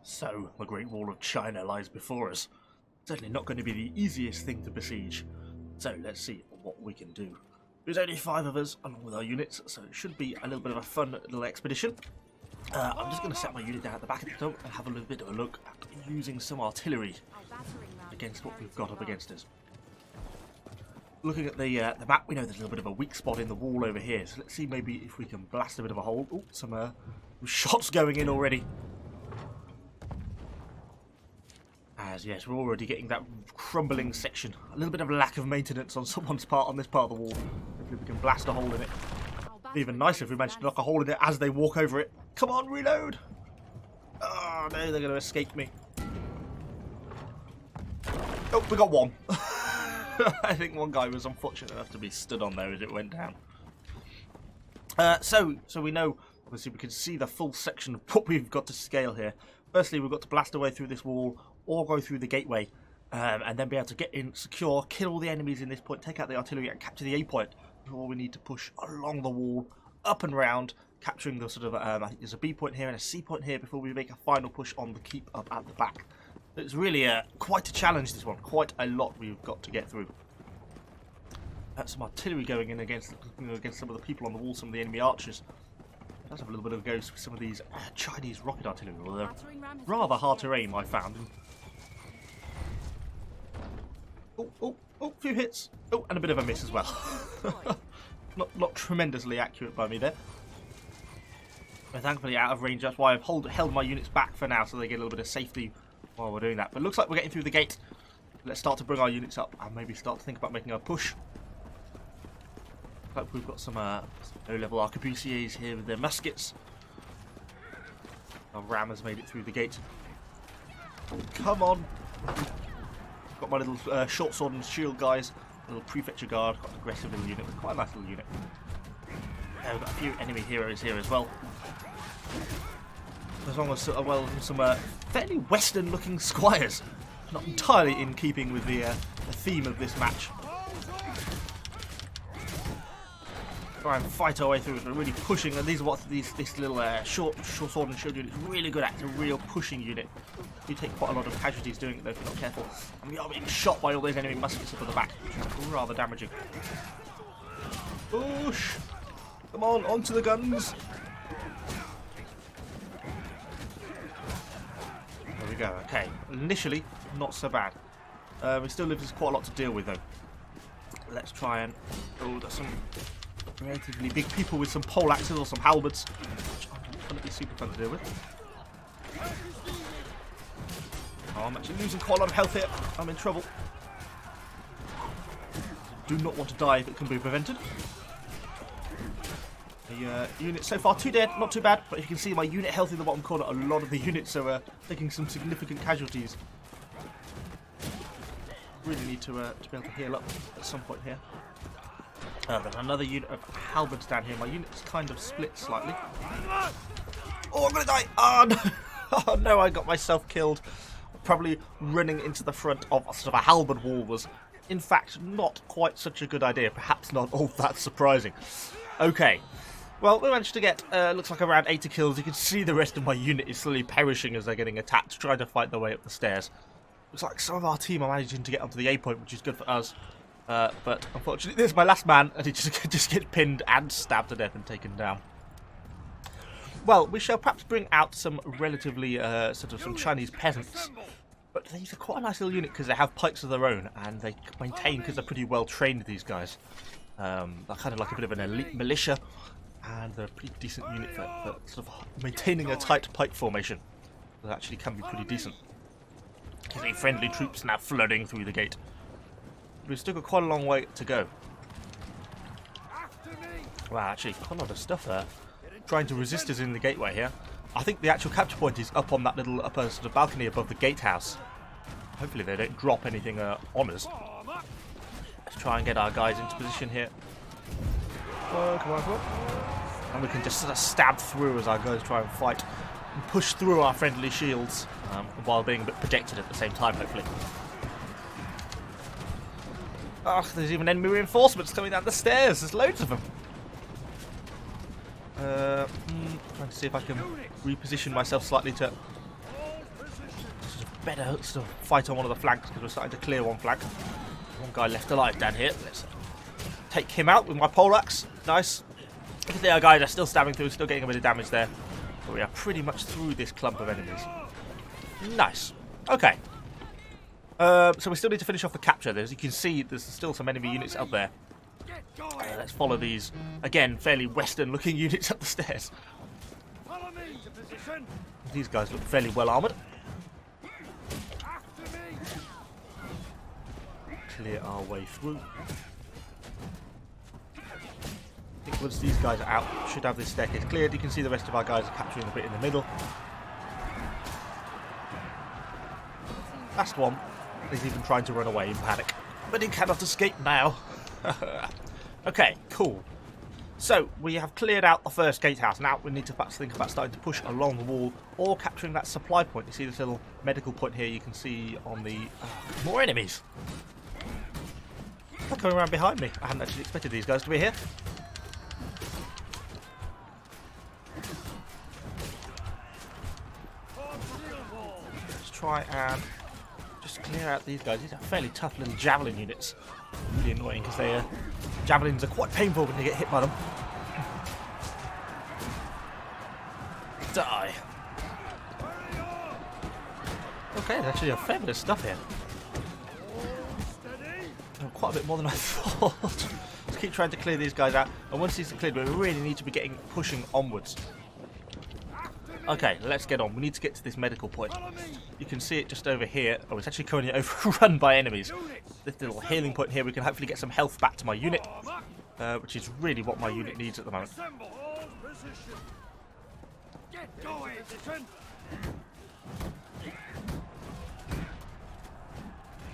So, the Great Wall of China lies before us. Certainly not going to be the easiest thing to besiege. So, let's see what we can do. There's only 5 of us, along with our units, so it should be a little bit of a fun little expedition. I'm just going to set my unit down at the back of the top and have a little bit of a look at using some artillery against what we've got up against us. Looking at the map, we know there's a little bit of a weak spot in the wall over here, so let's see maybe if we can blast a bit of a hole. Oh, some shots going in already. As yes, we're already getting that crumbling section. A little bit of lack of maintenance on someone's part on this part of the wall. Hopefully we can blast a hole in it. It'd be even nicer if we managed to knock a hole in it as they walk over it. Come on, reload! Oh no, they're going to escape me. Oh, we got one. I think one guy was unfortunate enough to be stood on there as it went down. So we know, obviously we can see the full section of what we've got to scale here. Firstly, we've got to blast our way through this wall, or go through the gateway, and then be able to get in, secure, kill all the enemies in this point, take out the artillery and capture the A point before we need to push along the wall, up and round, capturing the sort of, I think there's a B point here and a C point here before we make a final push on the keep up at the back. It's really quite a challenge, this one, quite a lot we've got to get through. Some artillery going in against some of the people on the wall, some of the enemy archers. Let's have a little bit of a go with some of these Chinese rocket artillery, although rather hard to aim, I found. Oh, a few hits. Oh, and a bit of a miss as well. not tremendously accurate by me there. But thankfully out of range, that's why I've held my units back for now, so they get a little bit of safety while we're doing that. But it looks like we're getting through the gate. Let's start to bring our units up and maybe start to think about making a push. Like we've got some low-level arquebusiers here with their muskets. Our ram has made it through the gate. Come on! Got my little short sword and shield guys, a little prefecture guard, got an aggressive little unit, quite a nice little unit. We've got a few enemy heroes here as well. As long as some fairly Western-looking squires, not entirely in keeping with the theme of this match. Try and fight our way through it. We're really pushing, and these are what this little short sword and shield unit is really good at. It's a real pushing unit. You take quite a lot of casualties doing it though if you're not careful. And we are being shot by all those enemy muskets up at the back, which is rather damaging. Push! Come on, onto the guns! There we go, okay. Initially, not so bad. We still leaves quite a lot to deal with though. Let's try and... Oh, there's some relatively big people with some pole axes or some halberds, which are going to be super fun to deal with. Oh, I'm actually losing quite a lot of health here. I'm in trouble. Do not want to die if it can be prevented. The unit so far, 2 dead, not too bad, but if you can see my unit health in the bottom corner, a lot of the units are taking some significant casualties. Really need to be able to heal up at some point here. There's another unit of halberds down here. My unit's kind of split slightly. Oh, I'm going to die! Oh no! Oh no, I got myself killed. Probably running into the front of sort of a halberd wall was, in fact, not quite such a good idea. Perhaps not all that surprising. Okay. Well, we managed to get, looks like around 80 kills. You can see the rest of my unit is slowly perishing as they're getting attacked, trying to fight their way up the stairs. Looks like some of our team are managing to get onto the A point, which is good for us. But unfortunately, this is my last man, and he just gets pinned and stabbed to death and taken down. Well, we shall perhaps bring out some relatively, sort of some Chinese peasants. But these are quite a nice little unit because they have pikes of their own, and they maintain because they're pretty well trained, these guys. They're kind of like a bit of an elite militia, and they're a pretty decent unit for sort of maintaining a tight pike formation. That actually can be pretty decent. You see friendly troops now flooding through the gate. We've still got quite a long way to go. Wow, actually, quite a lot of stuff there. Trying to resist us in the gateway here. I think the actual capture point is up on that little upper sort of balcony above the gatehouse. Hopefully they don't drop anything on us. Let's try and get our guys into position here. Oh, come on, come on. And we can just sort of stab through as our guys try and fight and push through our friendly shields while being a bit protected at the same time, hopefully. Oh, there's even enemy reinforcements coming down the stairs. There's loads of them. Trying to see if I can reposition myself slightly to better sort of fight on one of the flanks because we're starting to clear one flank. One guy left alive down here. Let's take him out with my poleaxe. Nice. The other guys are still stabbing through, still getting a bit of damage there. But we are pretty much through this clump of enemies. Nice. Okay. So we still need to finish off the capture. As you can see, there's still some enemy units up there. Let's follow these, again, fairly western-looking units up the stairs. These guys look fairly well armoured. Clear our way through. I think once these guys are out, we should have this staircase cleared. You can see the rest of our guys are capturing a bit in the middle. Last one is even trying to run away in panic, but he cannot escape now. Okay, cool. So, we have cleared out the first gatehouse. Now we need to perhaps think about starting to push along the wall or capturing that supply point. You see this little medical point here you can see on the... more enemies! They're coming around behind me. I hadn't actually expected these guys to be here. Let's try and just clear out these guys. These are fairly tough little javelin units. Really annoying because they javelins are quite painful when you get hit by them. Die. Okay, there's actually a fair bit of stuff here. Oh, quite a bit more than I thought. Let's keep trying to clear these guys out. And once these are cleared, we really need to be pushing onwards. Okay, let's get on. We need to get to this medical point. You can see it just over here. Oh, it's actually currently overrun by enemies. This little healing point here, we can hopefully get some health back to my unit, which is really what my unit needs at the moment.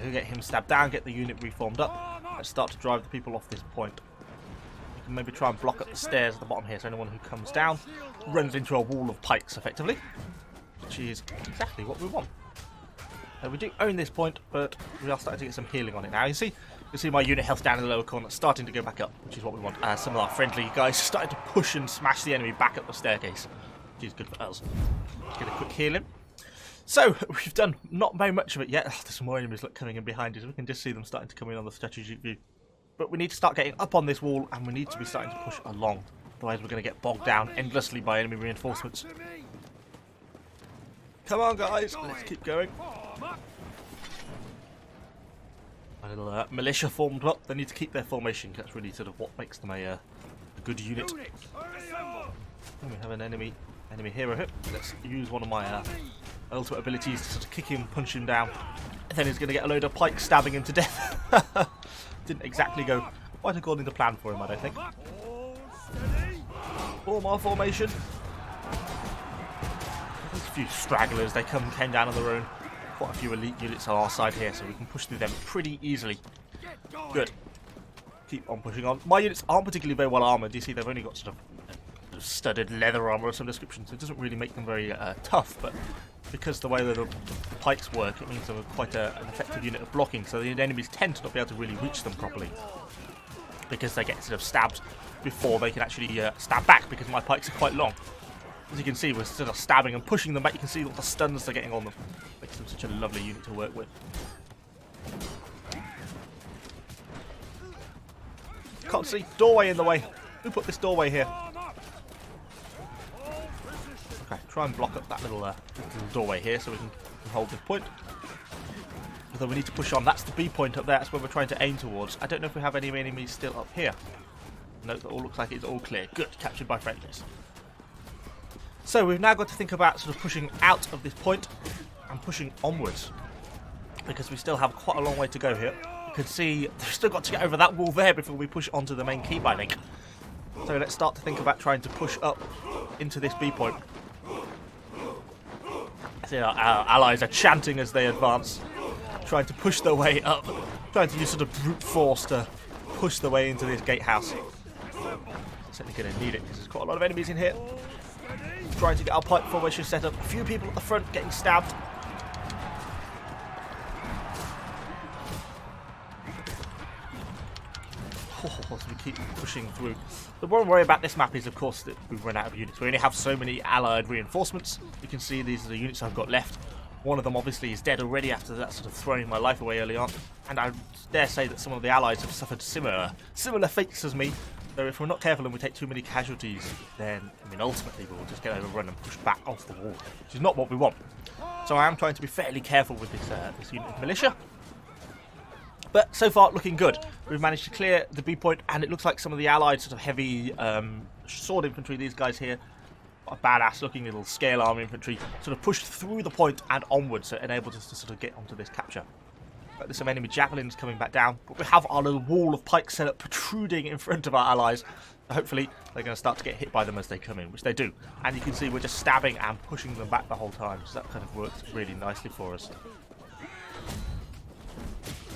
We'll get him stabbed down, get the unit reformed up, and start to drive the people off this point. We can maybe try and block up the stairs at the bottom here, so anyone who comes down runs into a wall of pikes, effectively, which is exactly what we want. We do own this point, but we are starting to get some healing on it now. You see my unit health down in the lower corner, starting to go back up, which is what we want. Some of our friendly guys starting to push and smash the enemy back up the staircase, which is good for us. Let's get a quick healing. So, we've done not very much of it yet. There's some more enemies coming in behind us. We can just see them starting to come in on the strategic view. But we need to start getting up on this wall, and we need to be starting to push along. Otherwise we're going to get bogged down endlessly by enemy reinforcements. Come on, guys. Let's keep going. My little militia formed up. They need to keep their formation. That's really sort of what makes them a good unit. And we have an enemy hero here. Let's use one of my ultimate abilities to sort of kick him, punch him down. And then he's going to get a load of pikes stabbing him to death. Didn't exactly go quite according to plan for him, I don't think. Form our formation. There's a few stragglers. They came down on their own. Quite a few elite units on our side here, so we can push through them pretty easily. Good. Keep on pushing on. My units aren't particularly very well armoured. You see, they've only got sort of studded leather armour of some description, so it doesn't really make them very tough, but because the way that the pikes work, it means they're quite an effective unit of blocking, so the enemies tend to not be able to really reach them properly, because they get sort of stabbed before they can actually stab back, because my pikes are quite long. As you can see, we're sort of stabbing and pushing them back. You can see all the stuns they're getting on them. Makes them such a lovely unit to work with. Can't see. Doorway in the way. Who put this doorway here? Okay, try and block up that little doorway here so we can hold this point. Although we need to push on. That's the B point up there. That's where we're trying to aim towards. I don't know if we have any enemies still up here. No, that all looks like it's all clear. Good. Captured by friendlies. So we've now got to think about sort of pushing out of this point and pushing onwards, because we still have quite a long way to go here. You can see we've still got to get over that wall there before we push onto the main keep, I think. So let's start to think about trying to push up into this B point. I see our allies are chanting as they advance, trying to push their way up, trying to use sort of brute force to push their way into this gatehouse. Certainly going to need it because there's quite a lot of enemies in here. Trying to get our pipe formation set up. A few people at the front getting stabbed. So we keep pushing through. The one worry about this map is, of course, that we've run out of units. We only have so many allied reinforcements. You can see these are the units I've got left. One of them obviously is dead already after that sort of throwing my life away early on. And I dare say that some of the allies have suffered similar fates as me. So if we're not careful and we take too many casualties, then, I mean, ultimately we'll just get overrun and pushed back off the wall, which is not what we want. So I am trying to be fairly careful with this unit of militia. But so far, looking good. We've managed to clear the B point, and it looks like some of the allied sort of heavy sword infantry, these guys here, a badass looking little scale arm infantry, sort of pushed through the point and onwards, so it enables us to sort of get onto this capture. But there's some enemy javelins coming back down, but we have our little wall of pikes set up protruding in front of our allies. So hopefully they're going to start to get hit by them as they come in, which they do. And you can see we're just stabbing and pushing them back the whole time, so that kind of works really nicely for us.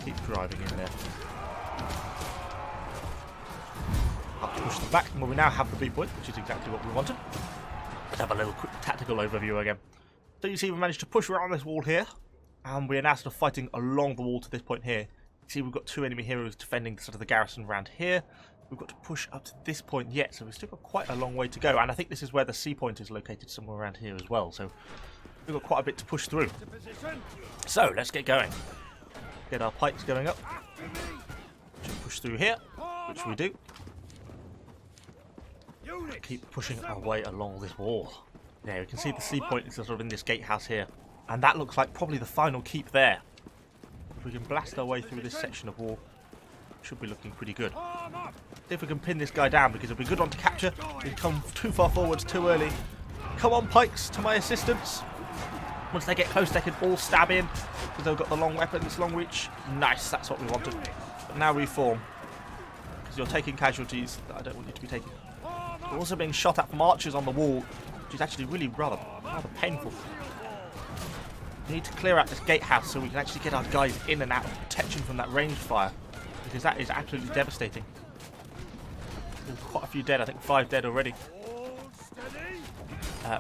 Keep driving in there. Up to push them back, and we now have the B point, which is exactly what we wanted. Let's have a little quick tactical overview again. So you see we managed to push around this wall here, and we are now sort of fighting along the wall to this point here. You see we've got two enemy heroes defending sort of the garrison around here. We've got to push up to this point yet, so we've still got quite a long way to go. And I think this is where the C point is located, somewhere around here as well. So we've got quite a bit to push through. So let's get going. Get our pikes going up. Push through here, which we do. Keep pushing our way along this wall. Yeah, we can see the C point is sort of in this gatehouse here. And that looks like probably the final keep there. If we can blast our way through this section of wall, should be looking pretty good. See if we can pin this guy down, because it'll be a good one to capture. We've come too far forwards too early. Come on, pikes, to my assistance. Once they get close, they can all stab in, because they've got the long weapons, long reach. Nice, that's what we wanted. But now reform, because you're taking casualties that I don't want you to be taking. We're also being shot at from archers on the wall, which is actually really rather painful. We need to clear out this gatehouse so we can actually get our guys in and out of protection from that ranged fire, because that is absolutely devastating. There's quite a few dead, I think 5 dead already.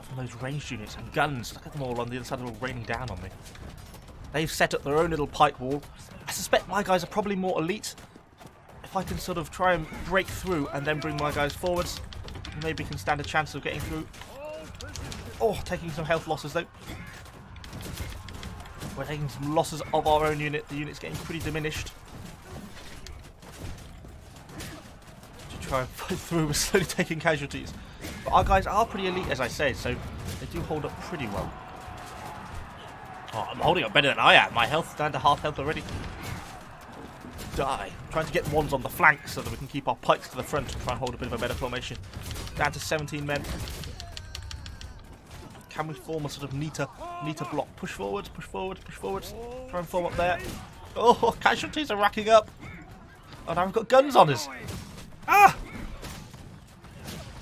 From those ranged units and guns. Look at them all on the other side, they're all raining down on me. They've set up their own little pike wall. I suspect my guys are probably more elite. If I can sort of try and break through and then bring my guys forwards, maybe can stand a chance of getting through. Oh, taking some health losses though. We're taking some losses of our own unit. The unit's getting pretty diminished. To try and fight through, we're slowly taking casualties. But our guys are pretty elite, as I say, so they do hold up pretty well. Oh, I'm holding up better than I am. My health's down to half health already. Die. I'm trying to get ones on the flanks so that we can keep our pikes to the front and try and hold a bit of a better formation. Down to 17 men. Can we form a sort of neater block? Push forwards, push forwards, push forwards. Try and form up there. Oh, casualties are racking up. Oh, now we've got guns on us. Ah!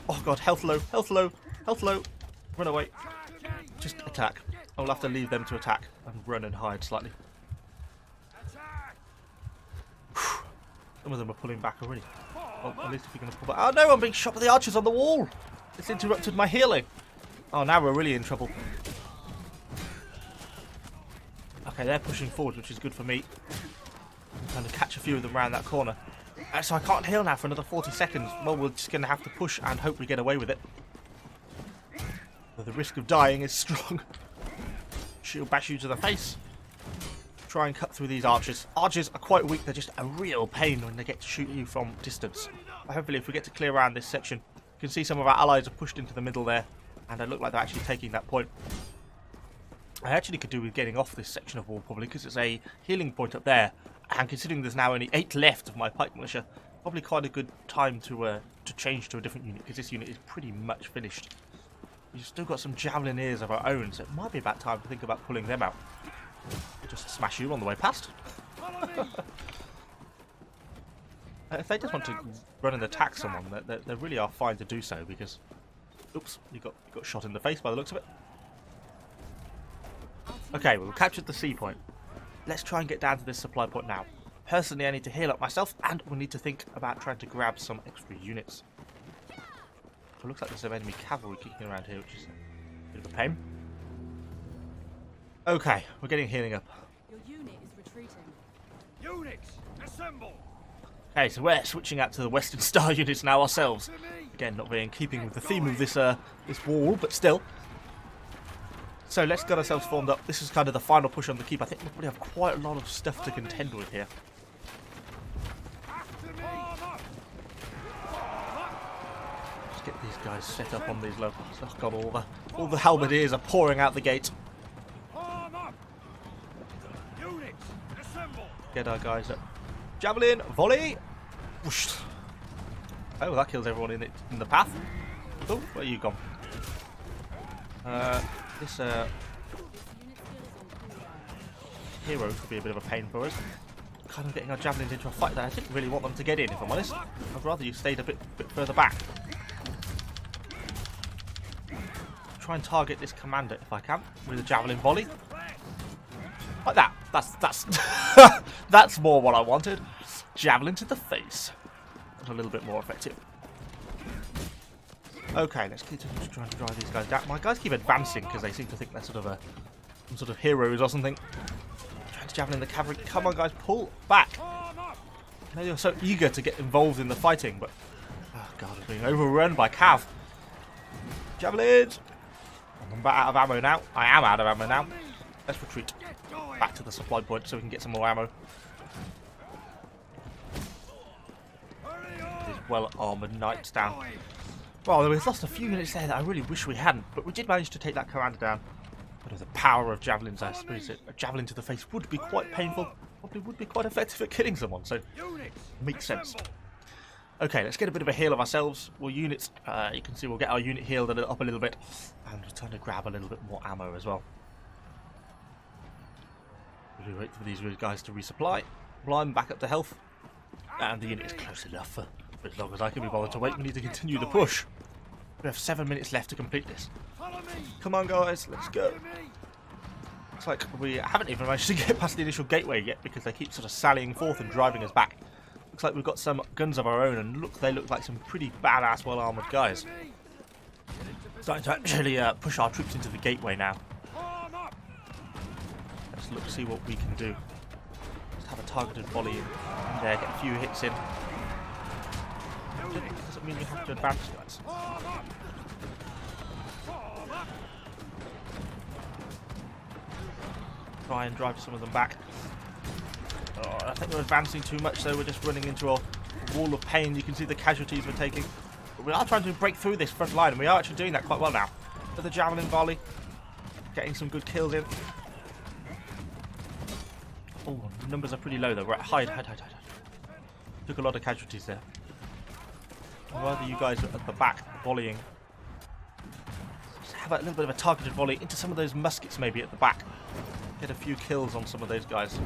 Oh god, health low, health low, health low. Run away. Just attack. I'll have to leave them to attack and run and hide slightly. Some of them are pulling back already. Well, at least if you're going to pull back. Oh no, I'm being shot by the archers on the wall. It's interrupted my healing. Oh, now we're really in trouble. Okay, they're pushing forward, which is good for me. I'm trying to catch a few of them around that corner. So I can't heal now for another 40 seconds. Well, we're just going to have to push and hope we get away with it. But the risk of dying is strong. Shield bash you to the face. Try and cut through these archers. Archers are quite weak. They're just a real pain when they get to shoot you from distance. Hopefully, if we get to clear around this section, you can see some of our allies are pushed into the middle there. And they look like they're actually taking that point. I actually could do with getting off this section of wall probably, because it's a healing point up there. And considering there's now only 8 left of my pike militia, probably quite a good time to change to a different unit, because this unit is pretty much finished. We've still got some javeliniers of our own, so it might be about time to think about pulling them out. Just smash you on the way past. If they just want to run and attack someone, they really are fine to do so, because... Oops, you got shot in the face by the looks of it. Okay, we've captured the C point. Let's try and get down to this supply point now. Personally, I need to heal up myself, and we need to think about trying to grab some extra units. It looks like there's some enemy cavalry kicking around here, which is a bit of a pain. Okay, we're getting healing up. Your unit is retreating. Units, assemble! Okay, so we're switching out to the Western Star units now ourselves. Again, not very in keeping with the theme of this this wall, but still. So let's get ourselves formed up. This is kind of the final push on the keep. I think we probably have quite a lot of stuff to contend with here. Let's get these guys set up on these levels. Oh god, all the halberdiers are pouring out the gate. Get our guys up. Javelin, volley. Whoosh. Oh, that kills everyone in the path. Oh, where are you gone? This hero could be a bit of a pain for us. Kind of getting our javelins into a fight that I didn't really want them to get in, if I'm honest. I'd rather you stayed a bit further back. Try and target this commander if I can with a javelin volley. Like that. That's that's more what I wanted. Javelin to the face. That's a little bit more effective. Okay, let's keep trying to drive these guys down. My guys keep advancing because they seem to think they're sort of some sort of heroes or something. Trying to javelin the cavalry. Come on, guys, pull back. Now you're so eager to get involved in the fighting, but oh god, I'm being overrun by cav. Javelins. I'm about out of ammo now. I am out of ammo now. Let's retreat back to the supply point so we can get some more ammo. These well-armoured knights down. Well, we've lost a few minutes there that I really wish we hadn't, but we did manage to take that commander down. But with the power of javelins, I suppose a javelin to the face would be quite painful. Probably would be quite effective at killing someone, so makes sense. Okay, let's get a bit of a heal of ourselves. Well, units, you can see we'll get our unit healed up a little bit, and we're trying to grab a little bit more ammo as well. We wait for these guys to resupply. Blind back up to health, and the unit is close enough for as long as I can be bothered to wait. We need to continue the push. We have 7 minutes left to complete this. Come on, guys, let's go. Looks like we haven't even managed to get past the initial gateway yet because they keep sort of sallying forth and driving us back. Looks like we've got some guns of our own, and they look like some pretty badass, well-armoured guys. Starting to actually push our troops into the gateway now. Let's see what we can do. Just have a targeted volley in there, get a few hits in. Doesn't mean you have to advance, guys. Try and drive some of them back. Oh, I think we're advancing too much, so we're just running into a wall of pain. You can see the casualties we're taking. But we are trying to break through this front line, and we are actually doing that quite well now. With the javelin volley, getting some good kills in. Oh, the numbers are pretty low though. Right, hide. Took a lot of casualties there. I'd rather you guys are at the back volleying. Just have a little bit of a targeted volley into some of those muskets maybe at the back. Get a few kills on some of those guys.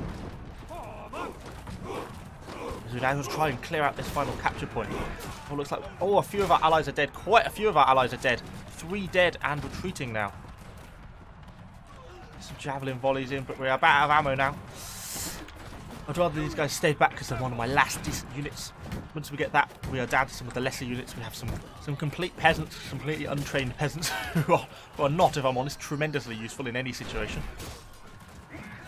As we now try and clear out this final capture point. Oh, looks like a few of our allies are dead. Quite a few of our allies are dead. 3 dead and retreating now. Some javelin volleys in, but we're about out of ammo now. I'd rather these guys stay back because they're one of my last decent units. Once we get that, we are down to some of the lesser units. We have some complete peasants, completely untrained peasants who are not, if I'm honest, tremendously useful in any situation.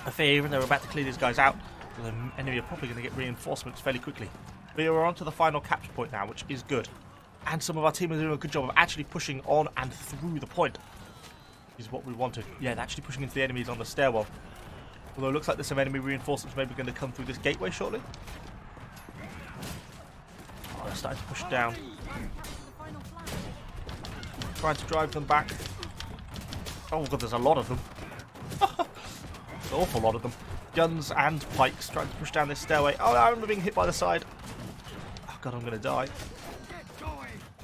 I fear even though we're about to clear these guys out, the enemy are probably going to get reinforcements fairly quickly. But we're on to the final capture point now, which is good. And some of our team are doing a good job of actually pushing on and through the point. Is what we wanted. Yeah, they're actually pushing into the enemies on the stairwell. Although it looks like there's some enemy reinforcements maybe going to come through this gateway shortly. Oh, they're starting to push down. Trying to drive them back. Oh god, there's a lot of them. An awful lot of them. Guns and pikes trying to push down this stairway. Oh, I'm being hit by the side. Oh god, I'm going to die.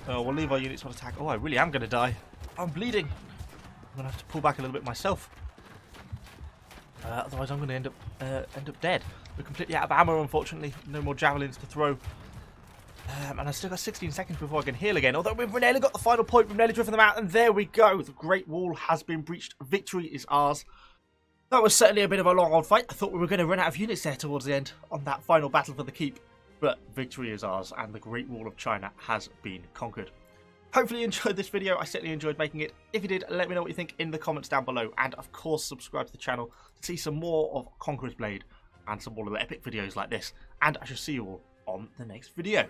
Oh, we'll leave our units on attack. Oh, I really am going to die. I'm bleeding. I'm going to have to pull back a little bit myself. Otherwise, I'm going to end up dead. We're completely out of ammo, unfortunately. No more javelins to throw. And I've still got 16 seconds before I can heal again. Although we've nearly got the final point. We've nearly driven them out. And there we go. The Great Wall has been breached. Victory is ours. That was certainly a bit of a long old fight. I thought we were going to run out of units there towards the end on that final battle for the keep. But victory is ours. And the Great Wall of China has been conquered. Hopefully you enjoyed this video. I certainly enjoyed making it. If you did, let me know what you think in the comments down below. And of course, subscribe to the channel to see some more of Conqueror's Blade and some more of the epic videos like this. And I shall see you all on the next video.